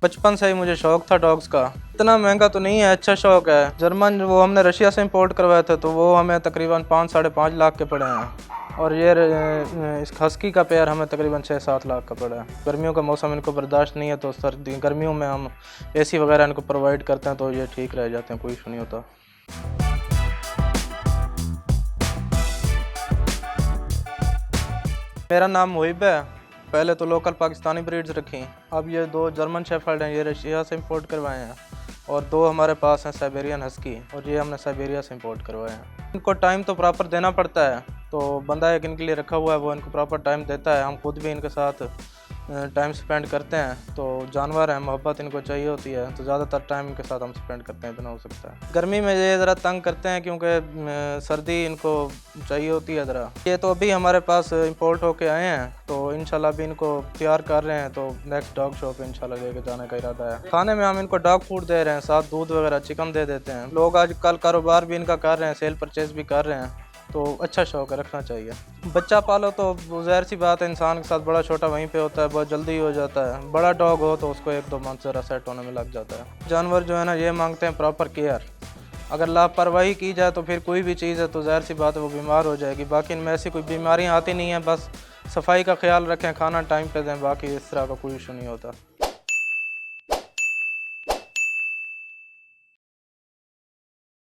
बचपन से ही मुझे शौक था डॉग्स का। इतना महंगा तो नहीं है, अच्छा शौक है। जर्मन वो हमने रशिया से इंपोर्ट करवाए थे, तो वो हमें तकरीबन 5-5.5 लाख के पड़े हैं। और ये इस हस्की का पेयर हमें तकरीबन 6-7 लाख का पड़ा है। गर्मियों का मौसम इनको बर्दाश्त नहीं है, तो सर्दी गर्मियों में हम एसी वगैरह इनको प्रोवाइड करते हैं, तो ये ठीक रह जाते हैं, कोई इशू नहीं होता। मेरा नाम मुहिब है। पहले तो लोकल पाकिस्तानी ब्रीड्स रखी, अब ये 2 जर्मन शेफर्ड हैं, ये रशिया से इंपोर्ट करवाए हैं। और 2 हमारे पास हैं साइबेरियन हस्की, और ये हमने साइबेरिया से इंपोर्ट करवाए हैं। इनको टाइम तो प्रॉपर देना पड़ता है, तो बंदा एक इनके लिए रखा हुआ है, वो इनको प्रॉपर टाइम देता है। हम खुद भी इनके साथ टाइम स्पेंड करते हैं। तो जानवर हैं, मोहब्बत इनको चाहिए होती है, तो ज़्यादातर टाइम इनके साथ हम स्पेंड करते हैं, इतना हो सकता है। गर्मी में ये ज़रा तंग करते हैं, क्योंकि सर्दी इनको चाहिए होती है ज़रा। ये तो अभी हमारे पास इंपोर्ट होके आए हैं, तो इंशाल्लाह अभी इनको तैयार कर रहे हैं, तो नेक्स्ट डॉग शो पे इंशाल्लाह लेके जाने का इरादा है। खाने में हम इनको डॉग फूड दे रहे हैं, साथ दूध वगैरह चिकन दे देते हैं। लोग आजकल कारोबार भी इनका कर रहे हैं, सेल परचेज भी कर रहे हैं, तो अच्छा शौक है, रखना चाहिए। बच्चा पालो तो ज़ाहिर सी बात है, इंसान के साथ बड़ा छोटा वहीं पे होता है, बहुत जल्दी हो जाता है। बड़ा डॉग हो तो उसको 1-2 मंथ ज़रा सेट होने में लग जाता है। जानवर जो है ना, ये मांगते हैं प्रॉपर केयर। अगर लापरवाही की जाए तो फिर कोई भी चीज़ है तो ज़ाहिर सी बात है वो बीमार हो जाएगी। बाकी इनमें ऐसी कोई बीमारियाँ आती नहीं हैं, बस सफाई का ख्याल रखें, खाना टाइम पे दें, बाकी इस तरह का कोई इशू नहीं होता।